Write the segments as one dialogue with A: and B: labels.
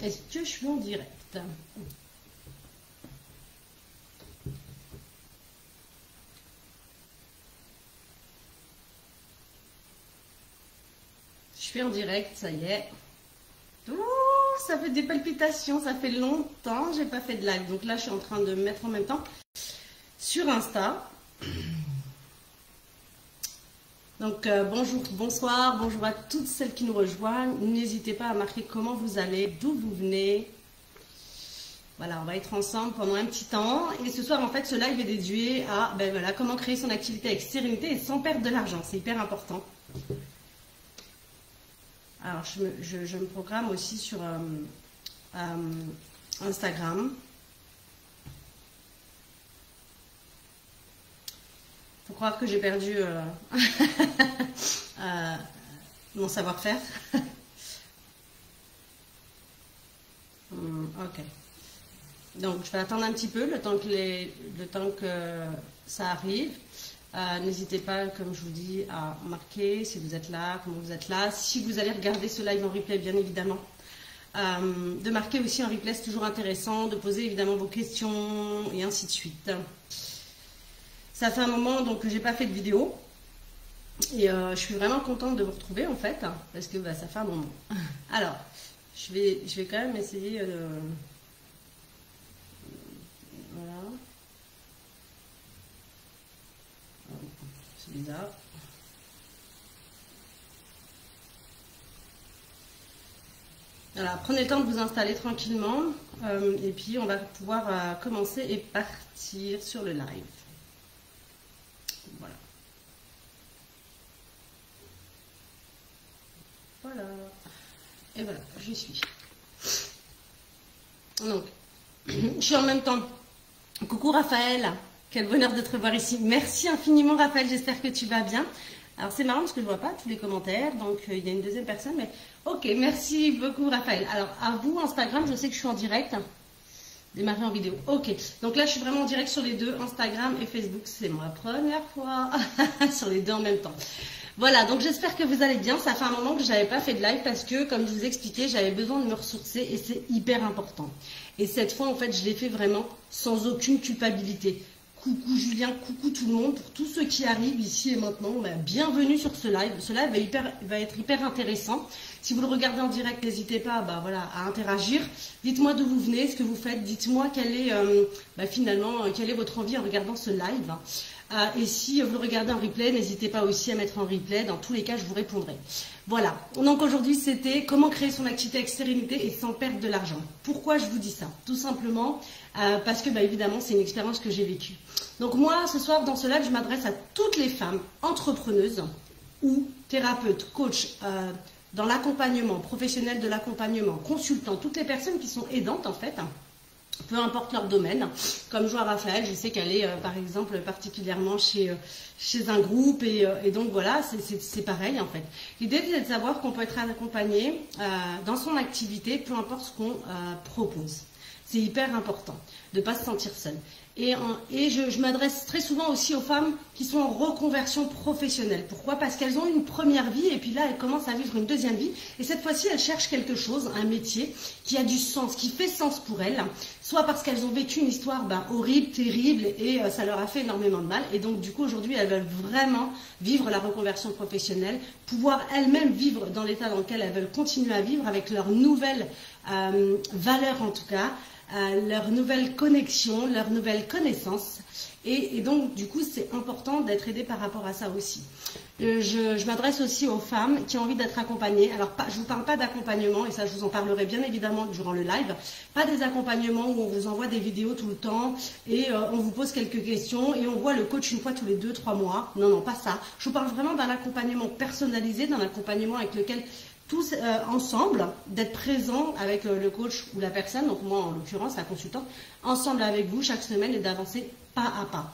A: Est-ce que je suis en direct? Je suis en direct, ça y est. Oh, ça fait des palpitations, ça fait longtemps que j'ai pas fait de live. Donc là, je suis en train de me mettre en même temps sur Insta. Donc bonjour, bonsoir, bonjour à toutes celles qui nous rejoignent. N'hésitez pas à marquer comment vous allez, d'où vous venez. Voilà, on va être ensemble pendant un petit temps. Et ce soir, en fait, ce live est dédié à voilà, comment créer son activité avec sérénité et sans perdre de l'argent. C'est hyper important. Alors, je me programme aussi sur Instagram. Faut croire que j'ai perdu mon savoir-faire. Ok. Donc, je vais attendre un petit peu le temps que ça arrive. N'hésitez pas, comme je vous dis, à marquer si vous êtes là, comment vous êtes là. Si vous allez regarder ce live en replay, bien évidemment, de marquer aussi en replay, c'est toujours intéressant, de poser évidemment vos questions et ainsi de suite. Ça fait un moment donc que j'ai pas fait de vidéo et je suis vraiment contente de vous retrouver en fait, parce que ça fait un moment. Alors, je vais quand même essayer de... Voilà. C'est bizarre. Voilà, prenez le temps de vous installer tranquillement et puis on va pouvoir commencer et partir sur le live. Voilà. Voilà. Et voilà, j'y suis. Donc, je suis en même temps. Coucou Raphaël, quel bonheur de te revoir ici. Merci infiniment Raphaël, j'espère que tu vas bien. Alors c'est marrant parce que je ne vois pas tous les commentaires, donc il y a une deuxième personne, mais ok, merci beaucoup Raphaël. Alors à vous Instagram, je sais que je suis en direct, démarrer en vidéo. Ok, donc là je suis vraiment en direct sur les deux, Instagram et Facebook, c'est ma première fois sur les deux en même temps. Voilà, donc j'espère que vous allez bien. Ça fait un moment que je n'avais pas fait de live parce que, comme je vous expliquais, j'avais besoin de me ressourcer et c'est hyper important. Et cette fois, en fait, je l'ai fait vraiment sans aucune culpabilité. Coucou Julien, coucou tout le monde, pour tous ceux qui arrivent ici et maintenant, bienvenue sur ce live. Ce live va être hyper intéressant. Si vous le regardez en direct, n'hésitez pas voilà, à interagir. Dites-moi d'où vous venez, ce que vous faites. Dites-moi quelle est votre envie en regardant ce live. Et si vous le regardez en replay, n'hésitez pas aussi à mettre en replay. Dans tous les cas, je vous répondrai. Voilà. Donc aujourd'hui, c'était comment créer son activité avec sérénité et sans perdre de l'argent. Pourquoi je vous dis ça? Tout simplement parce que, évidemment, c'est une expérience que j'ai vécue. Donc moi, ce soir, dans ce live, je m'adresse à toutes les femmes entrepreneuses ou thérapeutes, coachs, dans l'accompagnement, professionnels de l'accompagnement, consultants, toutes les personnes qui sont aidantes, en fait, peu importe leur domaine. Comme je vois Raphaël, je sais qu'elle est par exemple particulièrement chez un groupe et donc voilà, c'est pareil en fait. L'idée c'est de savoir qu'on peut être accompagné dans son activité, peu importe ce qu'on propose. C'est hyper important de ne pas se sentir seul. Et je m'adresse très souvent aussi aux femmes qui sont en reconversion professionnelle. Pourquoi? Parce qu'elles ont une première vie et puis là, elles commencent à vivre une deuxième vie. Et cette fois-ci, elles cherchent quelque chose, un métier qui a du sens, qui fait sens pour elles. Soit parce qu'elles ont vécu une histoire horrible, terrible et ça leur a fait énormément de mal. Et donc, du coup, aujourd'hui, elles veulent vraiment vivre la reconversion professionnelle, pouvoir elles-mêmes vivre dans l'état dans lequel elles veulent continuer à vivre avec leurs nouvelles valeurs en tout cas. Leur nouvelle connexion, leur nouvelle connaissance. Et donc, du coup, c'est important d'être aidé par rapport à ça aussi. Je m'adresse aussi aux femmes qui ont envie d'être accompagnées. Alors, je ne vous parle pas d'accompagnement, et ça, je vous en parlerai bien évidemment durant le live. Pas des accompagnements où on vous envoie des vidéos tout le temps et on vous pose quelques questions et on voit le coach une fois tous les 2-3 mois. Non, non, pas ça. Je vous parle vraiment d'un accompagnement personnalisé, d'un accompagnement avec lequel tous ensemble, d'être présents avec le coach ou la personne, donc moi en l'occurrence la consultante, ensemble avec vous chaque semaine et d'avancer pas à pas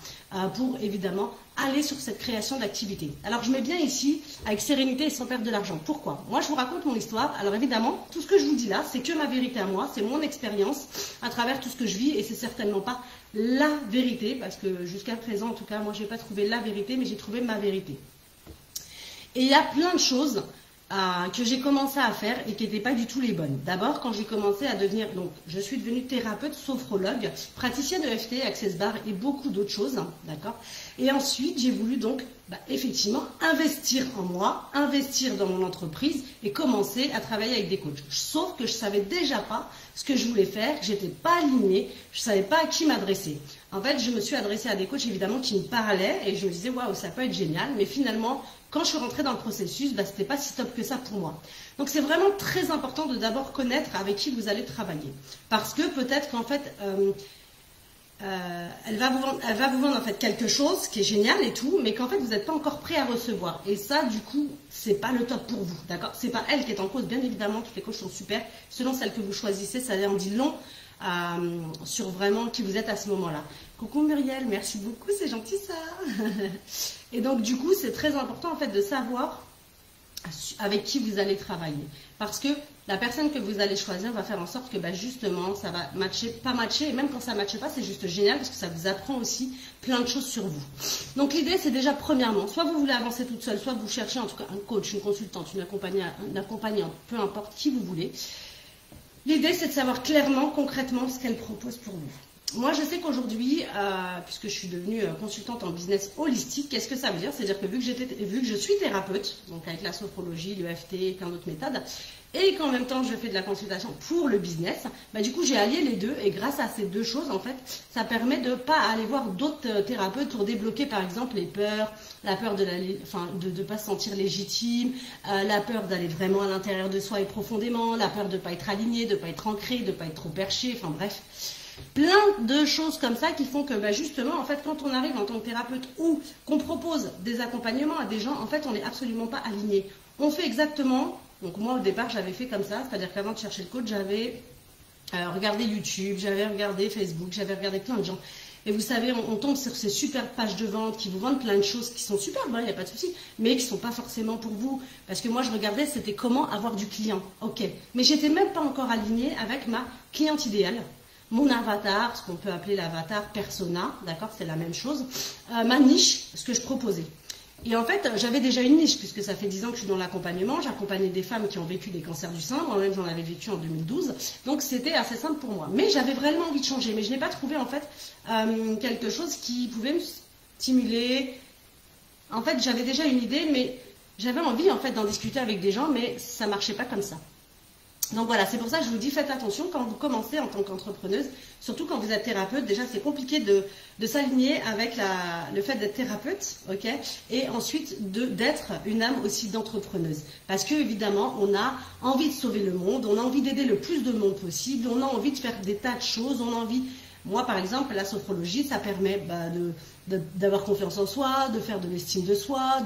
A: pour évidemment aller sur cette création d'activité. Alors je mets bien ici avec sérénité et sans perdre de l'argent. Pourquoi? Moi je vous raconte mon histoire. Alors évidemment tout ce que je vous dis là c'est que ma vérité à moi, c'est mon expérience à travers tout ce que je vis et c'est certainement pas la vérité parce que jusqu'à présent en tout cas moi j'ai pas trouvé la vérité mais j'ai trouvé ma vérité. Et il y a plein de choses que j'ai commencé à faire et qui n'étaient pas du tout les bonnes. D'abord, quand j'ai commencé à devenir, donc je suis devenue thérapeute, sophrologue, praticienne de EFT, Access Bar et beaucoup d'autres choses, d'accord. Et ensuite, j'ai voulu donc effectivement investir en moi, investir dans mon entreprise et commencer à travailler avec des coachs. Sauf que je savais déjà pas ce que je voulais faire, que j'étais pas alignée, je savais pas à qui m'adresser. En fait, je me suis adressée à des coachs évidemment qui me parlaient et je me disais waouh, ça peut être génial, mais finalement quand je suis rentrée dans le processus, c'était pas si top que ça pour moi. Donc c'est vraiment très important de d'abord connaître avec qui vous allez travailler. Parce que peut-être qu'en fait, elle va vous vendre en fait quelque chose qui est génial et tout, mais qu'en fait vous n'êtes pas encore prêt à recevoir. Et ça, du coup, c'est pas le top pour vous, d'accord. C'est pas elle qui est en cause, bien évidemment, toutes les coachs sont super. Selon celle que vous choisissez, ça en dit long sur vraiment qui vous êtes à ce moment-là. Coucou Muriel, merci beaucoup, c'est gentil ça. Et donc du coup, c'est très important en fait de savoir avec qui vous allez travailler. Parce que la personne que vous allez choisir va faire en sorte que justement, ça va matcher, pas matcher, et même quand ça ne matche pas, c'est juste génial parce que ça vous apprend aussi plein de choses sur vous. Donc l'idée, c'est déjà premièrement, soit vous voulez avancer toute seule, soit vous cherchez en tout cas un coach, une consultante, une accompagnante, peu importe qui vous voulez. L'idée, c'est de savoir clairement, concrètement, ce qu'elle propose pour vous. Moi, je sais qu'aujourd'hui, puisque je suis devenue consultante en business holistique, qu'est-ce que ça veut dire? C'est-à-dire que vu que je suis thérapeute, donc avec la sophrologie, l'EFT et plein d'autres méthodes, et qu'en même temps, je fais de la consultation pour le business, du coup, j'ai allié les deux. Et grâce à ces deux choses, en fait, ça permet de ne pas aller voir d'autres thérapeutes pour débloquer, par exemple, les peurs, la peur de ne pas se sentir légitime, la peur d'aller vraiment à l'intérieur de soi et profondément, la peur de ne pas être aligné, de ne pas être ancré, de ne pas être trop perché, enfin bref. Plein de choses comme ça qui font que justement, en fait, quand on arrive en tant que thérapeute ou qu'on propose des accompagnements à des gens, en fait, on n'est absolument pas aligné. On fait exactement, donc moi au départ, j'avais fait comme ça, c'est-à-dire qu'avant de chercher le coach, j'avais regardé YouTube, j'avais regardé Facebook, j'avais regardé plein de gens. Et vous savez, on tombe sur ces super pages de vente qui vous vendent plein de choses qui sont superbes, il n'y a pas de souci, mais qui ne sont pas forcément pour vous. Parce que moi, je regardais, c'était comment avoir du client. Ok, mais j'étais même pas encore alignée avec ma cliente idéale. Mon avatar, ce qu'on peut appeler l'avatar persona, d'accord, c'est la même chose, ma niche, ce que je proposais. Et en fait, j'avais déjà une niche, puisque ça fait 10 ans que je suis dans l'accompagnement, j'accompagnais des femmes qui ont vécu des cancers du sein, moi-même j'en avais vécu en 2012, donc c'était assez simple pour moi. Mais j'avais vraiment envie de changer, mais je n'ai pas trouvé en fait quelque chose qui pouvait me stimuler. En fait, j'avais déjà une idée, mais j'avais envie en fait d'en discuter avec des gens, mais ça ne marchait pas comme ça. Donc voilà, c'est pour ça que je vous dis, faites attention quand vous commencez en tant qu'entrepreneuse, surtout quand vous êtes thérapeute. Déjà, c'est compliqué de s'aligner avec le fait d'être thérapeute, ok, et ensuite d'être une âme aussi d'entrepreneuse. Parce que évidemment, on a envie de sauver le monde, on a envie d'aider le plus de monde possible, on a envie de faire des tas de choses, on a envie... Moi, par exemple, la sophrologie, ça permet d'avoir confiance en soi, de faire de l'estime de soi,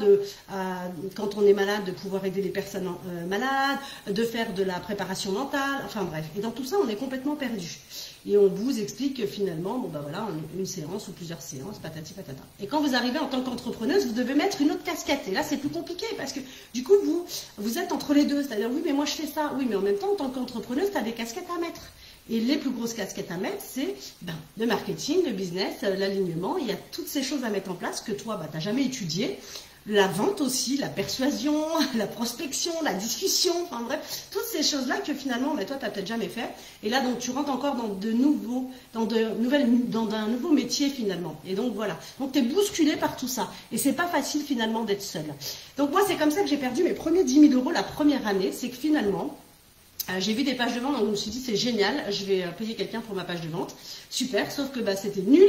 A: quand on est malade, de pouvoir aider les personnes malades, de faire de la préparation mentale, enfin bref. Et dans tout ça, on est complètement perdu. Et on vous explique que finalement, voilà, on a une séance ou plusieurs séances, patati patata. Et quand vous arrivez en tant qu'entrepreneuse, vous devez mettre une autre casquette. Et là, c'est plus compliqué parce que du coup, vous êtes entre les deux. C'est-à-dire, oui, mais moi, je fais ça. Oui, mais en même temps, en tant qu'entrepreneuse, tu as des casquettes à mettre. Et les plus grosses casquettes à mettre, c'est le marketing, le business, l'alignement. Il y a toutes ces choses à mettre en place que toi, tu n'as jamais étudiées. La vente aussi, la persuasion, la prospection, la discussion, enfin bref, toutes ces choses-là que finalement, toi, tu n'as peut-être jamais fait. Et là, donc, tu rentres encore dans un nouveau métier finalement. Et donc, voilà. Donc, tu es bousculé par tout ça. Et c'est pas facile finalement d'être seul. Donc, moi, c'est comme ça que j'ai perdu mes premiers 10 000 € la première année. C'est que finalement... j'ai vu des pages de vente, donc je me suis dit c'est génial, je vais payer quelqu'un pour ma page de vente. Super, sauf que c'était nul.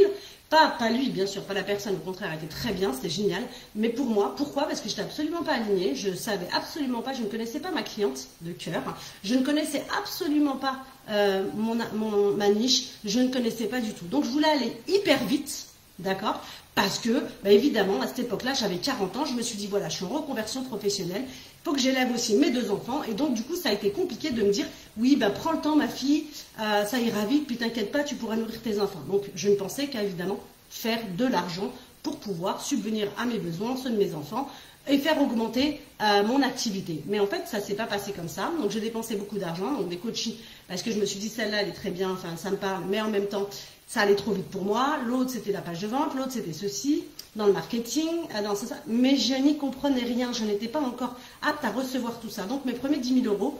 A: Pas lui, bien sûr, pas la personne, au contraire, elle était très bien, c'était génial. Mais pour moi, pourquoi? Parce que je n'étais absolument pas alignée, je ne savais absolument pas, je ne connaissais pas ma cliente de cœur, je ne connaissais absolument pas ma niche, je ne connaissais pas du tout. Donc je voulais aller hyper vite, d'accord? Parce que, évidemment, à cette époque-là, j'avais 40 ans, je me suis dit, voilà, je suis en reconversion professionnelle, il faut que j'élève aussi mes 2 enfants, et donc, du coup, ça a été compliqué de me dire, oui, prends le temps, ma fille, ça ira vite, puis t'inquiète pas, tu pourras nourrir tes enfants. Donc, je ne pensais qu'à, évidemment, faire de l'argent pour pouvoir subvenir à mes besoins, ceux de mes enfants, et faire augmenter mon activité. Mais en fait, ça ne s'est pas passé comme ça. Donc, j'ai dépensé beaucoup d'argent, donc des coachings, parce que je me suis dit, celle-là, elle est très bien, enfin, ça me parle, mais en même temps, ça allait trop vite pour moi. L'autre, c'était la page de vente, l'autre, c'était ceci, dans le marketing, dans ça. Mais je n'y comprenais rien, je n'étais pas encore apte à recevoir tout ça. Donc mes premiers 10 000 euros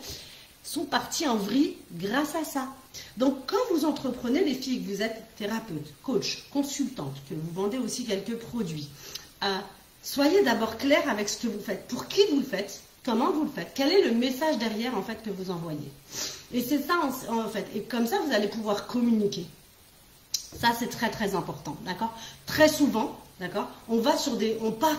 A: sont partis en vrille grâce à ça. Donc quand vous entreprenez, les filles, que vous êtes thérapeute, coach, consultante, que vous vendez aussi quelques produits, soyez d'abord clair avec ce que vous faites, pour qui vous le faites, comment vous le faites, quel est le message derrière en fait que vous envoyez. Et c'est ça en fait, et comme ça vous allez pouvoir communiquer. Ça c'est très très important, d'accord. Très souvent, d'accord, on part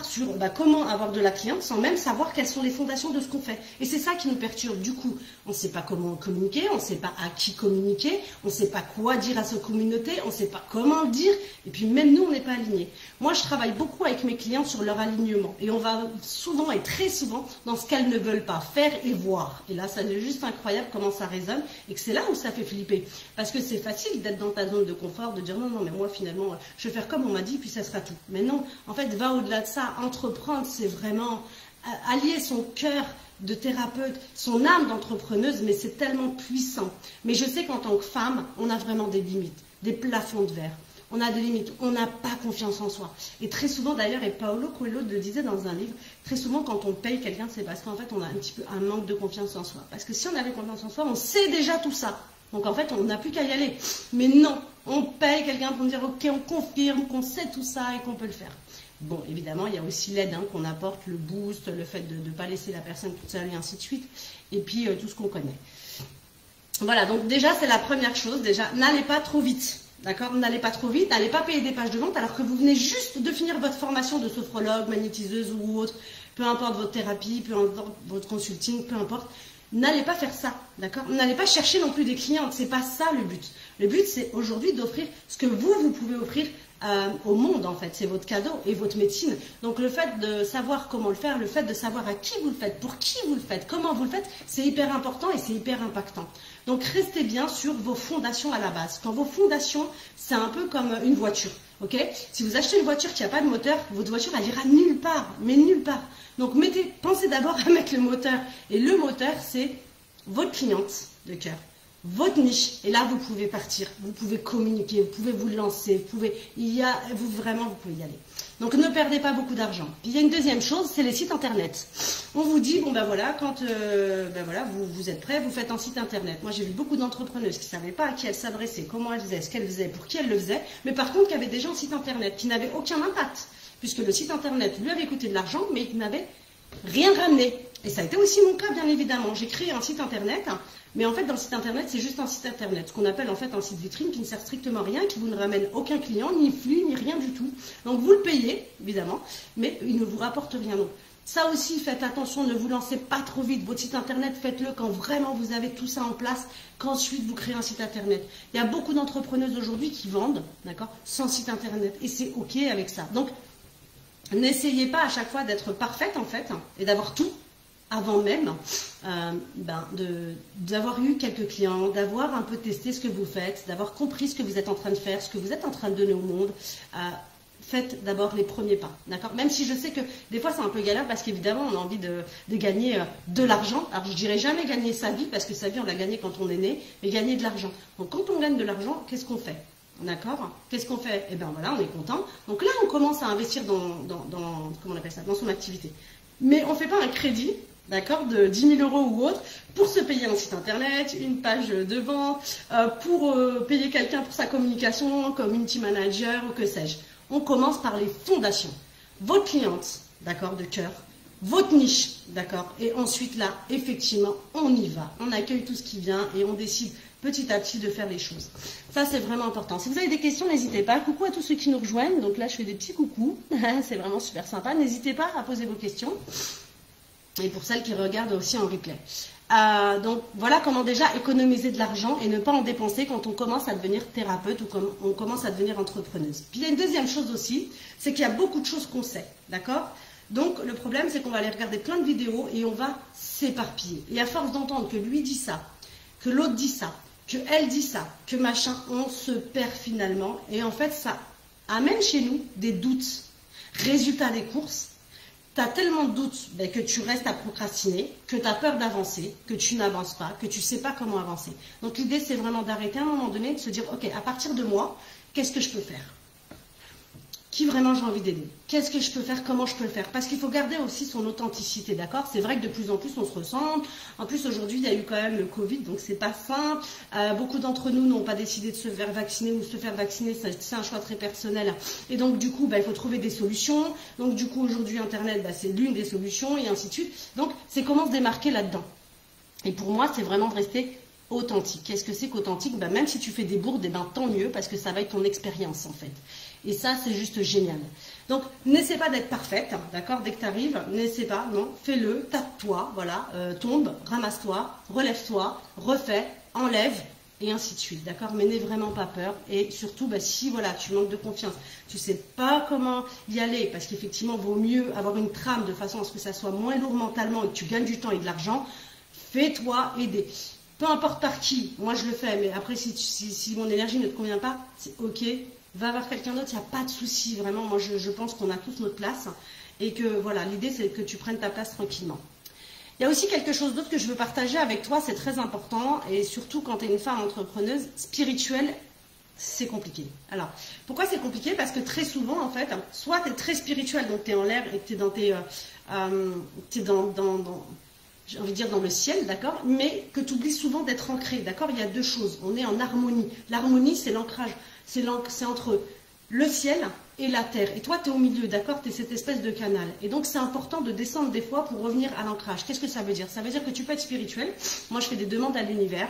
A: sur comment avoir de la cliente sans même savoir quelles sont les fondations de ce qu'on fait. Et c'est ça qui nous perturbe. Du coup, on ne sait pas comment communiquer, on ne sait pas à qui communiquer, on ne sait pas quoi dire à sa communauté, on ne sait pas comment le dire. Et puis même nous, on n'est pas alignés. Moi, je travaille beaucoup avec mes clientes sur leur alignement. Et on va souvent et très souvent dans ce qu'elles ne veulent pas faire et voir. Et là, ça c'est juste incroyable comment ça résonne et que c'est là où ça fait flipper. Parce que c'est facile d'être dans ta zone de confort, de dire non, mais moi finalement, je vais faire comme on m'a dit, puis ça sera tout. Mais non, en fait, va au-delà de ça. Entreprendre, c'est vraiment allier son cœur de thérapeute, son âme d'entrepreneuse, mais c'est tellement puissant. Mais je sais qu'en tant que femme, on a vraiment des limites, des plafonds de verre. On a des limites, on n'a pas confiance en soi. Et très souvent d'ailleurs, et Paulo Coelho le disait dans un livre, très souvent quand on paye quelqu'un, c'est parce qu'en fait on a un petit peu un manque de confiance en soi. Parce que si on avait confiance en soi, on sait déjà tout ça. Donc en fait, on n'a plus qu'à y aller. Mais non, on paye quelqu'un pour nous dire ok, on confirme qu'on sait tout ça et qu'on peut le faire. Bon, évidemment, il y a aussi l'aide qu'on apporte, le boost, le fait de ne pas laisser la personne toute seule et ainsi de suite. Et puis tout ce qu'on connaît. Voilà, donc déjà c'est la première chose. Déjà, n'allez pas trop vite. D'accord, n'allez pas trop vite, n'allez pas payer des pages de vente alors que vous venez juste de finir votre formation de sophrologue, magnétiseuse ou autre, peu importe votre thérapie, peu importe votre consulting, peu importe. N'allez pas faire ça, d'accord? N'allez pas chercher non plus des clientes, c'est pas ça le but. Le but, c'est aujourd'hui d'offrir ce que vous pouvez offrir au monde, en fait. C'est votre cadeau et votre médecine. Donc, le fait de savoir comment le faire, le fait de savoir à qui vous le faites, pour qui vous le faites, comment vous le faites, c'est hyper important et c'est hyper impactant. Donc, restez bien sur vos fondations à la base. Quand vos fondations, c'est un peu comme une voiture, ok? Si vous achetez une voiture qui n'a pas de moteur, votre voiture, elle ira nulle part, mais nulle part. Donc, pensez d'abord à mettre le moteur. Et le moteur, c'est votre cliente de cœur, votre niche. Et là, vous pouvez partir, vous pouvez communiquer, vous pouvez vous lancer, vous pouvez y aller. Donc, ne perdez pas beaucoup d'argent. Il y a une deuxième chose, c'est les sites internet. On vous dit, bon ben voilà, quand vous êtes prêts, vous faites un site internet. Moi, j'ai vu beaucoup d'entrepreneuses qui ne savaient pas à qui elles s'adressaient, comment elles faisaient, ce qu'elles faisaient, pour qui elles le faisaient, mais par contre, qui avaient déjà un site internet, qui n'avait aucun impact, puisque le site internet lui avait coûté de l'argent, mais qui n'avait rien ramené. Et ça a été aussi mon cas, bien évidemment. J'ai créé un site internet, mais en fait, dans le site internet, c'est juste un site internet, ce qu'on appelle en fait un site vitrine qui ne sert strictement à rien, qui vous ne ramène aucun client, ni flux, ni rien du tout. Donc, vous le payez, évidemment, mais il ne vous rapporte rien. Donc, ça aussi, faites attention, ne vous lancez pas trop vite. Votre site internet, faites-le quand vraiment vous avez tout ça en place, qu'ensuite vous créez un site internet. Il y a beaucoup d'entrepreneuses aujourd'hui qui vendent, d'accord, sans site internet, et c'est ok avec ça. Donc, n'essayez pas à chaque fois d'être parfaite, en fait, et d'avoir tout avant même d'avoir eu quelques clients, d'avoir un peu testé ce que vous faites, d'avoir compris ce que vous êtes en train de faire, ce que vous êtes en train de donner au monde. Faites d'abord les premiers pas, d'accord? Même si je sais que des fois c'est un peu galère parce qu'évidemment on a envie de gagner de l'argent. Alors je dirais jamais gagner sa vie parce que sa vie on l'a gagnée quand on est né, mais gagner de l'argent. Donc quand on gagne de l'argent, qu'est-ce qu'on fait? D'accord? Qu'est-ce qu'on fait? Eh bien voilà, on est content. Donc là on commence à investir comment on appelle ça, dans son activité. Mais on ne fait pas un crédit, d'accord, de 10 000 € ou autre, pour se payer un site internet, une page de vente, pour payer quelqu'un pour sa communication, community manager ou que sais-je. On commence par les fondations. Votre cliente, d'accord, de cœur, votre niche, d'accord, et ensuite là, effectivement, on y va. On accueille tout ce qui vient et on décide petit à petit de faire les choses. Ça, c'est vraiment important. Si vous avez des questions, n'hésitez pas. Coucou à tous ceux qui nous rejoignent. Donc là, je fais des petits coucous. C'est vraiment super sympa. N'hésitez pas à poser vos questions. Et pour celles qui regardent aussi en replay. Donc voilà comment déjà économiser de l'argent et ne pas en dépenser quand on commence à devenir thérapeute ou quand on commence à devenir entrepreneuse. Puis il y a une deuxième chose aussi, c'est qu'il y a beaucoup de choses qu'on sait, d'accord? Donc le problème c'est qu'on va aller regarder plein de vidéos et on va s'éparpiller. Et à force d'entendre que lui dit ça, que l'autre dit ça, que elle dit ça, que machin, on se perd finalement. Et en fait ça amène chez nous des doutes. Résultat des courses, tu as tellement de doutes que tu restes à procrastiner, que tu as peur d'avancer, que tu n'avances pas, que tu ne sais pas comment avancer. Donc l'idée, c'est vraiment d'arrêter à un moment donné, de se dire, ok, à partir de moi, qu'est-ce que je peux faire? qui vraiment j'ai envie d'aider. Qu'est-ce que je peux faire, comment je peux le faire? Parce qu'il faut garder aussi son authenticité, d'accord? C'est vrai que de plus en plus on se ressemble. En plus aujourd'hui il y a eu quand même le Covid, donc c'est pas simple. Beaucoup d'entre nous n'ont pas décidé de se faire vacciner ou se faire vacciner, c'est un choix très personnel. Et donc du coup il faut trouver des solutions. Donc du coup aujourd'hui Internet c'est l'une des solutions et ainsi de suite. Donc c'est comment se démarquer là-dedans. Et pour moi c'est vraiment de rester authentique. Qu'est-ce que c'est qu'authentique? Même si tu fais des bourdes, tant mieux, parce que ça va être ton expérience en fait. Et ça, c'est juste génial. Donc, n'essaie pas d'être parfaite, hein, d'accord? Dès que tu arrives, n'essaie pas, non, fais-le, tape-toi, voilà, tombe, ramasse-toi, relève-toi, refais, enlève, et ainsi de suite, d'accord? Mais n'aie vraiment pas peur. Et surtout, si voilà, tu manques de confiance, tu sais pas comment y aller, parce qu'effectivement, il vaut mieux avoir une trame de façon à ce que ça soit moins lourd mentalement et que tu gagnes du temps et de l'argent, fais-toi aider. Peu importe par qui, moi je le fais, mais après si mon énergie ne te convient pas, c'est ok, va voir quelqu'un d'autre, il n'y a pas de souci, vraiment, moi je pense qu'on a tous notre place, et que voilà, l'idée c'est que tu prennes ta place tranquillement. Il y a aussi quelque chose d'autre que je veux partager avec toi, c'est très important, et surtout quand tu es une femme entrepreneuse, spirituelle, c'est compliqué. Alors, pourquoi c'est compliqué? Parce que très souvent, en fait, soit tu es très spirituelle, donc tu es en l'air et que tu es dans j'ai envie de dire dans le ciel, d'accord, mais que tu oublies souvent d'être ancré, d'accord. Il y a deux choses, on est en harmonie. L'harmonie, c'est l'ancrage, c'est entre le ciel et la terre. Et toi, tu es au milieu, d'accord, tu es cette espèce de canal. Et donc, c'est important de descendre des fois pour revenir à l'ancrage. Qu'est-ce que ça veut dire? Ça veut dire que tu peux être spirituel. Moi, je fais des demandes à l'univers.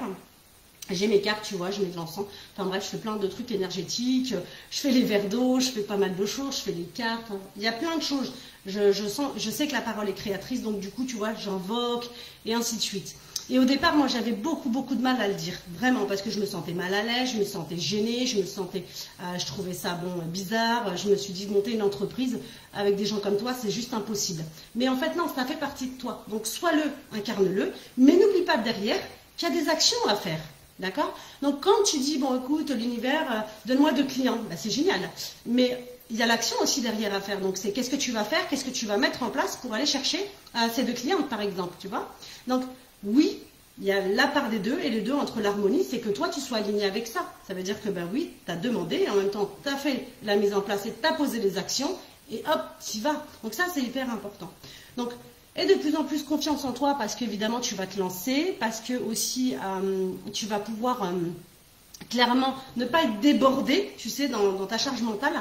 A: J'ai mes cartes, tu vois, je mets de l'encens. Enfin bref, je fais plein de trucs énergétiques. Je fais les verres d'eau, je fais pas mal de choses, je fais les cartes. Il y a plein de choses. Je sais que la parole est créatrice, donc du coup, tu vois, j'invoque et ainsi de suite. Et au départ, moi, j'avais beaucoup de mal à le dire, vraiment, parce que je me sentais mal à l'aise, je me sentais gênée, je trouvais ça bizarre. Je me suis dit, monter une entreprise avec des gens comme toi, c'est juste impossible. Mais en fait, non, ça fait partie de toi. Donc, sois-le, incarne-le, mais n'oublie pas derrière qu'il y a des actions à faire. D'accord? Donc quand tu dis, bon écoute, l'univers, donne-moi 2 clients, c'est génial. Mais il y a l'action aussi derrière à faire. Donc c'est qu'est-ce que tu vas faire, qu'est-ce que tu vas mettre en place pour aller chercher ces 2 clientes par exemple, tu vois? Donc oui, il y a la part des deux, et les deux entre l'harmonie, c'est que toi tu sois aligné avec ça. Ça veut dire que oui, tu as demandé, et en même temps tu as fait la mise en place et tu as posé les actions, et hop, tu y vas. Donc ça c'est hyper important. Donc, et de plus en plus confiance en toi, parce qu'évidemment tu vas te lancer, parce que aussi tu vas pouvoir clairement ne pas être débordé, tu sais, dans ta charge mentale,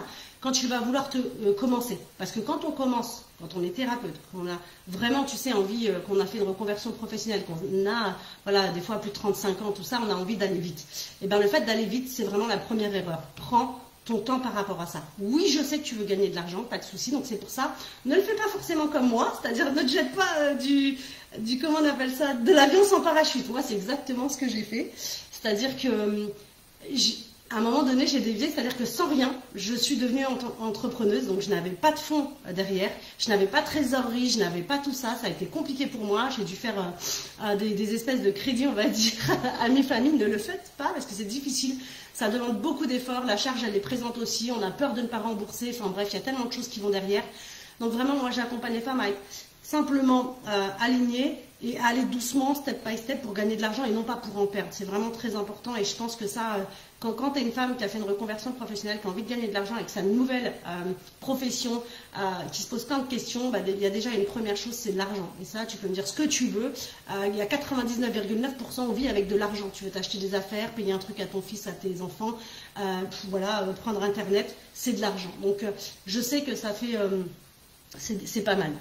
A: quand tu vas vouloir commencer. Parce que quand on commence, quand on est thérapeute, qu'on a vraiment, tu sais, envie, qu'on a fait une reconversion professionnelle, qu'on a, voilà, des fois plus de 35 ans, tout ça, on a envie d'aller vite. Et bien le fait d'aller vite, c'est vraiment la première erreur. Prends ton temps par rapport à ça. Oui, je sais que tu veux gagner de l'argent, pas de souci, donc c'est pour ça. Ne le fais pas forcément comme moi, c'est-à-dire ne te jette pas comment on appelle ça, de l'avion sans parachute. Moi, c'est exactement ce que j'ai fait. C'est-à-dire que à un moment donné, j'ai dévié, c'est-à-dire que sans rien, je suis devenue entrepreneuse, donc je n'avais pas de fonds derrière, je n'avais pas de trésorerie, je n'avais pas tout ça, ça a été compliqué pour moi, j'ai dû faire des espèces de crédits, on va dire, à mes familles. Ne le faites pas parce que c'est difficile, ça demande beaucoup d'efforts, la charge elle est présente aussi, on a peur de ne pas rembourser, enfin bref, il y a tellement de choses qui vont derrière. Donc vraiment, moi j'accompagne les femmes à être simplement alignées et à aller doucement, step by step, pour gagner de l'argent et non pas pour en perdre. C'est vraiment très important, et je pense que ça, quand tu es une femme qui a fait une reconversion professionnelle, qui a envie de gagner de l'argent avec sa nouvelle profession, qui se pose plein de questions, il y a déjà une première chose, c'est l'argent. Et ça, tu peux me dire ce que tu veux. Il y a 99,9% on vit avec de l'argent. Tu veux t'acheter des affaires, payer un truc à ton fils, à tes enfants, voilà, prendre Internet, c'est de l'argent. Donc, je sais que ça fait... c'est pas mal.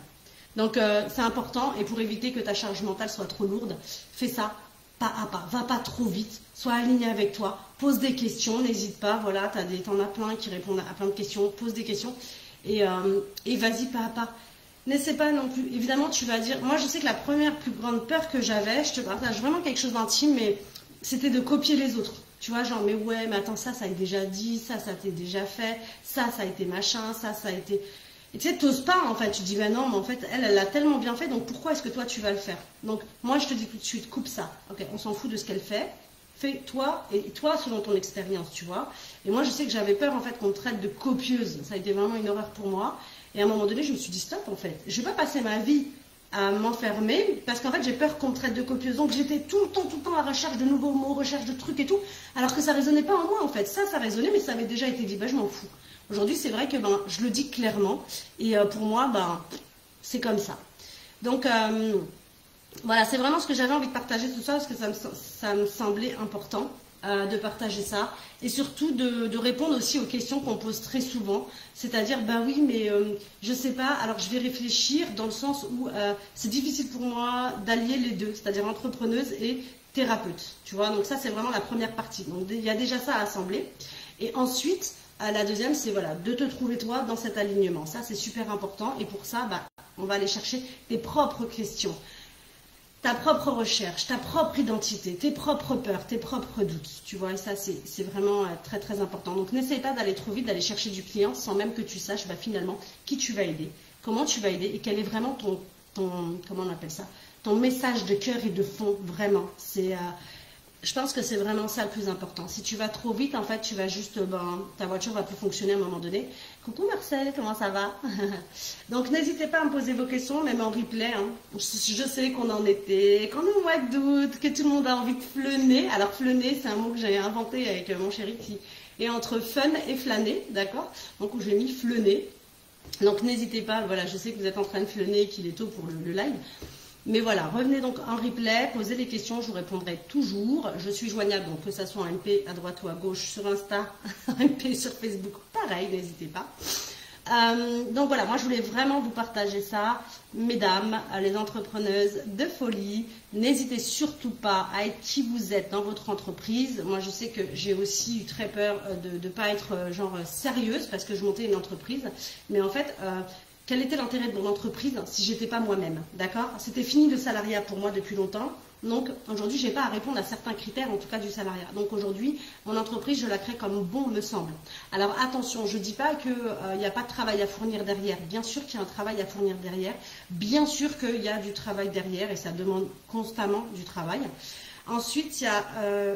A: Donc c'est important, et pour éviter que ta charge mentale soit trop lourde, fais ça pas à pas, va pas trop vite, sois aligné avec toi, pose des questions, n'hésite pas, voilà, t'en as plein qui répondent à plein de questions, pose des questions, et vas-y pas à pas. N'essaie pas non plus, évidemment tu vas dire, moi je sais que la première plus grande peur que j'avais, je te partage vraiment quelque chose d'intime, mais c'était de copier les autres. Tu vois, genre, mais ouais, mais attends, ça a été déjà dit, ça t'est déjà fait, ça a été machin, ça a été... Et tu sais, t'oses pas, en fait, tu dis, ben non, mais en fait, elle l'a tellement bien fait, donc pourquoi est-ce que toi, tu vas le faire? Donc, moi, je te dis tout de suite, coupe ça. Ok, on s'en fout de ce qu'elle fait. Fais toi, et toi, selon ton expérience, tu vois. Et moi, je sais que j'avais peur, en fait, qu'on me traite de copieuse. Ça a été vraiment une horreur pour moi. Et à un moment donné, je me suis dit, stop, en fait. Je vais pas passer ma vie à m'enfermer, parce qu'en fait, j'ai peur qu'on me traite de copieuse. Donc, j'étais tout le temps à la recherche de nouveaux mots, recherche de trucs et tout, alors que ça résonnait pas en moi, en fait. Ça résonnait, mais ça avait déjà été dit, ben, je m'en fous. Aujourd'hui, c'est vrai que ben, je le dis clairement. Et pour moi, ben, c'est comme ça. Donc, voilà, c'est vraiment ce que j'avais envie de partager tout ça parce que ça me semblait important de partager ça et surtout de répondre aussi aux questions qu'on pose très souvent, c'est-à-dire bah oui mais je sais pas, alors je vais réfléchir dans le sens où c'est difficile pour moi d'allier les deux, c'est-à-dire entrepreneuse et thérapeute, tu vois, donc ça c'est vraiment la première partie, donc il y a déjà ça à assembler et ensuite la deuxième c'est voilà de te trouver toi dans cet alignement, ça c'est super important et pour ça bah, on va aller chercher tes propres questions, ta propre recherche, ta propre identité, tes propres peurs, tes propres doutes, tu vois, et ça c'est vraiment très très important. Donc n'essaye pas d'aller trop vite, d'aller chercher du client sans même que tu saches bah, finalement qui tu vas aider, comment tu vas aider et quel est vraiment comment on appelle ça, ton message de cœur et de fond, vraiment. Je pense que c'est vraiment ça le plus important. Si tu vas trop vite, en fait, tu vas juste, ta voiture va plus fonctionner à un moment donné. Coucou Marcel, comment ça va? Donc n'hésitez pas à me poser vos questions, même en replay. Hein. Je sais qu'on en était, qu'on est au mois d'août, que tout le monde a envie de flâner. Alors flâner, c'est un mot que j'ai inventé avec mon chéri qui est entre fun et flâner, d'accord? Donc j'ai mis flâner. Donc n'hésitez pas, voilà, je sais que vous êtes en train de flâner, qu'il est tôt pour le live. Mais voilà, revenez donc en replay, posez des questions, je vous répondrai toujours. Je suis joignable, donc que ça soit en MP à droite ou à gauche, sur Insta, en MP sur Facebook, pareil, n'hésitez pas. Donc voilà, moi je voulais vraiment vous partager ça, mesdames, les entrepreneuses de folie. N'hésitez surtout pas à être qui vous êtes dans votre entreprise. Moi je sais que j'ai aussi eu très peur de ne pas être genre sérieuse parce que je montais une entreprise, mais en fait... quel était l'intérêt de mon entreprise si j'étais pas moi-même, d'accord? C'était fini le salariat pour moi depuis longtemps. Donc aujourd'hui, je n'ai pas à répondre à certains critères, en tout cas du salariat. Donc aujourd'hui, mon entreprise, je la crée comme bon me semble. Alors attention, je ne dis pas qu'il n'y a pas de travail à fournir derrière. Bien sûr qu'il y a un travail à fournir derrière. Bien sûr qu'il y a du travail derrière et ça demande constamment du travail. Ensuite, il y a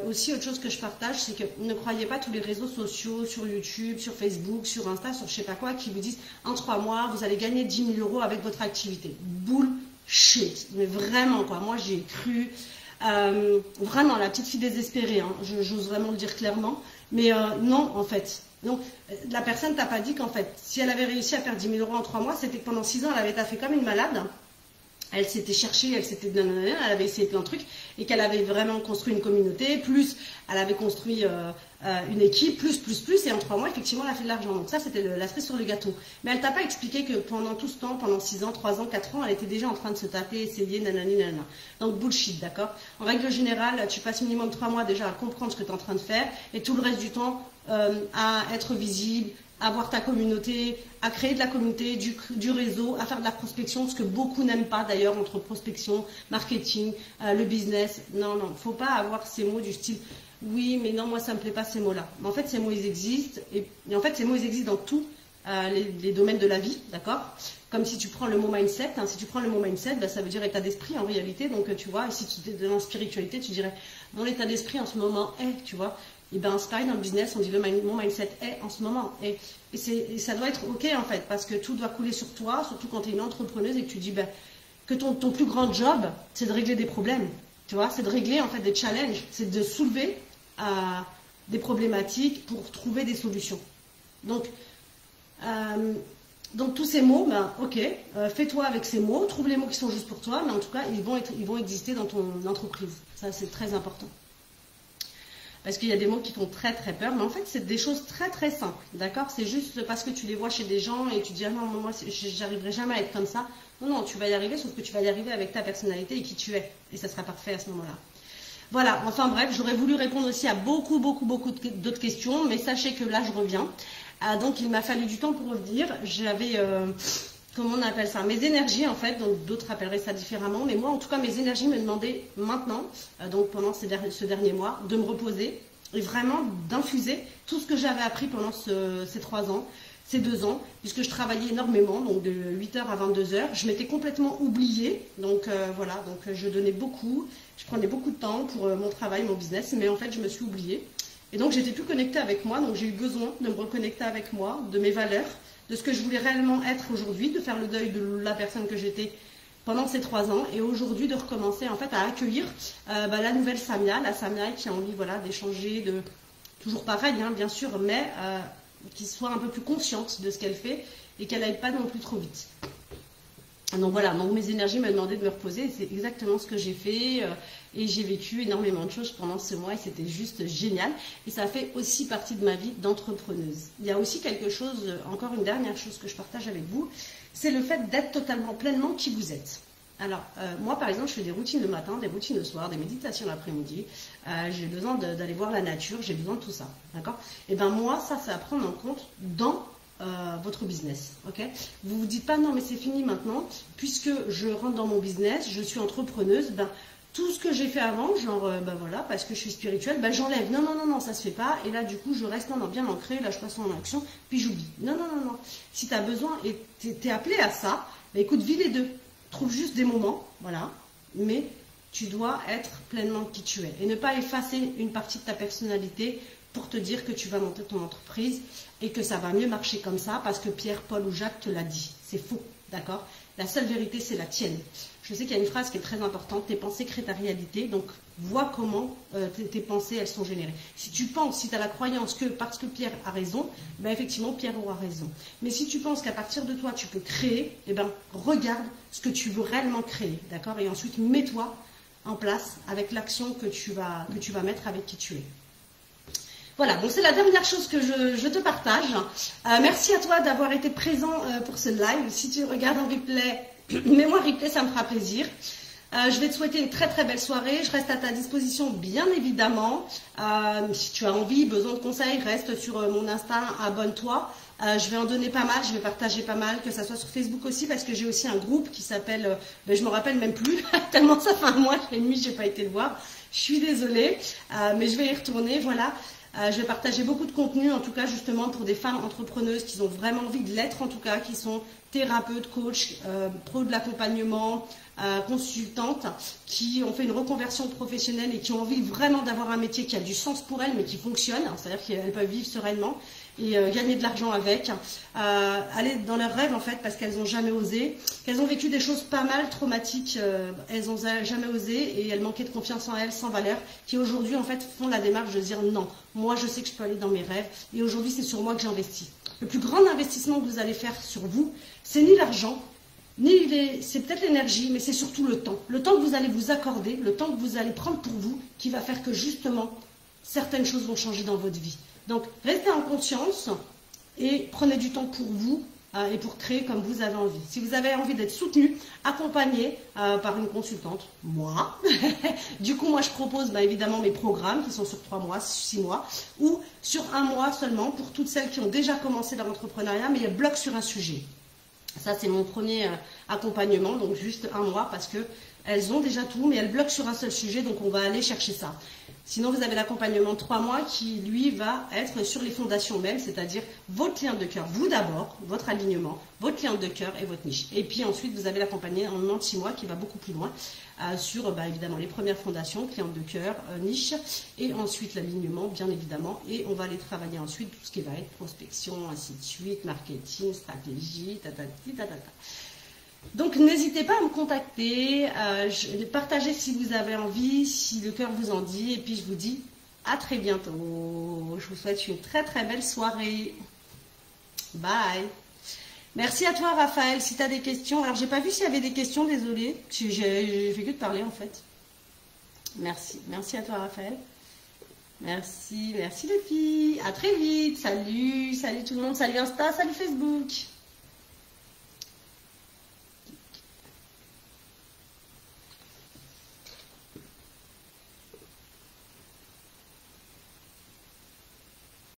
A: aussi autre chose que je partage, c'est que ne croyez pas tous les réseaux sociaux, sur YouTube, sur Facebook, sur Insta, sur je sais pas quoi, qui vous disent en 3 mois, vous allez gagner 10 000 € avec votre activité. Bullshit. Mais vraiment, quoi. Moi, j'y ai cru. Vraiment, la petite fille désespérée, hein, j'ose vraiment le dire clairement. Mais non, en fait. Donc, la personne t'a pas dit qu'en fait, si elle avait réussi à faire 10 000 € en 3 mois, c'était que pendant 6 ans, elle avait taffé comme une malade. Elle s'était cherchée, elle avait essayé plein de trucs et qu'elle avait vraiment construit une communauté, plus elle avait construit une équipe, plus, et en 3 mois, effectivement, elle a fait de l'argent. Donc ça, c'était la cerise sur le gâteau. Mais elle t'a pas expliqué que pendant tout ce temps, pendant 6 ans, 3 ans, 4 ans, elle était déjà en train de se taper, essayer, nanani, nanana. Donc bullshit, d'accord? En règle générale, tu passes minimum 3 mois déjà à comprendre ce que tu es en train de faire et tout le reste du temps à être visible, à avoir ta communauté, à créer de la communauté, du réseau, à faire de la prospection, ce que beaucoup n'aiment pas d'ailleurs entre prospection, marketing, le business. Non, il ne faut pas avoir ces mots du style « oui, mais non, moi ça ne me plaît pas ces mots-là ». Mais en fait, ces mots, ils existent. Et en fait, ces mots, ils existent dans tous les domaines de la vie, d'accord? Comme si tu prends le mot mindset, hein, si tu prends le mot mindset, bah, ça veut dire état d'esprit en réalité. Donc tu vois, et si tu es dans la spiritualité, tu dirais « mon état d'esprit en ce moment est », tu vois. Et bien c'est pareil dans le business, on dit mon mindset est en ce moment. Et ça doit être ok en fait, parce que tout doit couler sur toi, surtout quand tu es une entrepreneuse et que tu dis que ton plus grand job, c'est de régler des problèmes. Tu vois, c'est de régler en fait des challenges, c'est de soulever des problématiques pour trouver des solutions. Donc tous ces mots, ok, fais-toi avec ces mots, trouve les mots qui sont juste pour toi, mais en tout cas, ils vont exister dans ton entreprise. Ça, c'est très important. Parce qu'il y a des mots qui font très très peur, mais en fait c'est des choses très très simples, d'accord? C'est juste parce que tu les vois chez des gens et tu dis ah non, moi j'arriverai jamais à être comme ça. Non, tu vas y arriver, sauf que tu vas y arriver avec ta personnalité et qui tu es, et ça sera parfait à ce moment-là. Voilà, enfin bref, j'aurais voulu répondre aussi à beaucoup d'autres questions, mais sachez que là je reviens. Donc il m'a fallu du temps pour revenir. J'avais, comment on appelle ça, mes énergies en fait, donc d'autres appelleraient ça différemment, mais moi en tout cas mes énergies me demandaient maintenant, donc pendant ce dernier mois, de me reposer et vraiment d'infuser tout ce que j'avais appris pendant ces 3 ans, ces 2 ans, puisque je travaillais énormément, donc de 8h à 22h, je m'étais complètement oubliée, donc voilà, donc je donnais beaucoup, je prenais beaucoup de temps pour mon travail, mon business, mais en fait je me suis oubliée, et donc j'étais plus connectée avec moi, donc j'ai eu besoin de me reconnecter avec moi, de mes valeurs, de ce que je voulais réellement être aujourd'hui, de faire le deuil de la personne que j'étais pendant ces 3 ans, et aujourd'hui de recommencer en fait à accueillir la nouvelle Samia, la Samia qui a envie voilà, d'échanger, toujours pareil hein, bien sûr, mais soit un peu plus consciente de ce qu'elle fait et qu'elle n'aille pas non plus trop vite. Donc voilà, donc mes énergies m'ont demandé de me reposer et c'est exactement ce que j'ai fait et j'ai vécu énormément de choses pendant ce mois et c'était juste génial et ça fait aussi partie de ma vie d'entrepreneuse. Il y a aussi quelque chose, encore une dernière chose que je partage avec vous, c'est le fait d'être totalement, pleinement qui vous êtes. Alors, moi par exemple, je fais des routines le matin, des routines le soir, des méditations l'après-midi, j'ai besoin d'aller voir la nature, j'ai besoin de tout ça, d'accord? Et bien moi, ça, c'est à prendre en compte dans votre business, ok? Vous vous dites pas non mais c'est fini maintenant, puisque je rentre dans mon business, je suis entrepreneuse, ben tout ce que j'ai fait avant, genre ben voilà, parce que je suis spirituelle, ben j'enlève, non non non non ça se fait pas, et là du coup je reste non, non, bien ancrée, là je passe en action, puis j'oublie, non non non non, si tu as besoin et t'es appelé à ça, ben écoute, vis les deux, trouve juste des moments, voilà, mais tu dois être pleinement qui tu es, et ne pas effacer une partie de ta personnalité pour te dire que tu vas monter ton entreprise et que ça va mieux marcher comme ça parce que Pierre, Paul ou Jacques te l'a dit. C'est faux, d'accord? La seule vérité, c'est la tienne. Je sais qu'il y a une phrase qui est très importante, tes pensées créent ta réalité, donc vois comment tes pensées, elles sont générées. Si tu penses, si tu as la croyance que parce que Pierre a raison, ben effectivement, Pierre aura raison. Mais si tu penses qu'à partir de toi, tu peux créer, eh ben, regarde ce que tu veux réellement créer, d'accord? Et ensuite, mets-toi en place avec l'action que tu vas mettre avec qui tu es. Voilà, donc c'est la dernière chose que je te partage. Merci à toi d'avoir été présent pour ce live. Si tu regardes en replay, mets-moi replay, ça me fera plaisir. Je vais te souhaiter une très très belle soirée. Je reste à ta disposition, bien évidemment. Si tu as envie, besoin de conseils, reste sur mon Insta, abonne-toi. Je vais en donner pas mal, je vais partager pas mal, que ça soit sur Facebook aussi, parce que j'ai aussi un groupe qui s'appelle, je me rappelle même plus, tellement ça fait un mois, et demi, j'ai pas été le voir. Je suis désolée, mais je vais y retourner, voilà. Je vais partager beaucoup de contenu, en tout cas justement pour des femmes entrepreneuses qui ont vraiment envie de l'être, en tout cas qui sont thérapeutes, coachs, pro de l'accompagnement, consultantes, qui ont fait une reconversion professionnelle et qui ont envie vraiment d'avoir un métier qui a du sens pour elles, mais qui fonctionne, c'est-à-dire qu'elles peuvent vivre sereinement et gagner de l'argent avec, aller dans leurs rêves en fait, parce qu'elles n'ont jamais osé, qu'elles ont vécu des choses pas mal traumatiques, elles n'ont jamais osé et elles manquaient de confiance en elles, sans valeur, qui aujourd'hui en fait font la démarche de dire non, moi je sais que je peux aller dans mes rêves et aujourd'hui c'est sur moi que j'investis. Le plus grand investissement que vous allez faire sur vous, c'est ni l'argent, c'est peut-être l'énergie, mais c'est surtout le temps. Le temps que vous allez vous accorder, le temps que vous allez prendre pour vous, qui va faire que justement, certaines choses vont changer dans votre vie. Donc, restez en conscience et prenez du temps pour vous et pour créer comme vous avez envie. Si vous avez envie d'être soutenu, accompagné par une consultante, moi, du coup, moi, je propose évidemment mes programmes qui sont sur 3 mois, 6 mois, ou sur 1 mois seulement pour toutes celles qui ont déjà commencé leur entrepreneuriat, mais elles bloquent sur un sujet. Ça, c'est mon premier accompagnement, donc juste 1 mois, parce qu'elles ont déjà tout, mais elles bloquent sur un seul sujet, donc on va aller chercher ça. Sinon, vous avez l'accompagnement de 3 mois qui, lui, va être sur les fondations même, c'est-à-dire votre cliente de cœur, vous d'abord, votre alignement, votre cliente de cœur et votre niche. Et puis ensuite, vous avez l'accompagnement de 6 mois qui va beaucoup plus loin sur, évidemment, les premières fondations, cliente de cœur, niche, et ensuite l'alignement, bien évidemment. Et on va aller travailler ensuite tout ce qui va être prospection, ainsi de suite, marketing, stratégie, tatata. Donc n'hésitez pas à me contacter, partagez si vous avez envie, si le cœur vous en dit, et puis je vous dis à très bientôt. Je vous souhaite une très très belle soirée. Bye. Merci à toi Raphaël, si tu as des questions. Alors j'ai pas vu s'il y avait des questions, désolée, j'ai fait que de parler en fait. Merci, merci à toi Raphaël. Merci les filles. À très vite. Salut tout le monde, salut Insta, salut Facebook.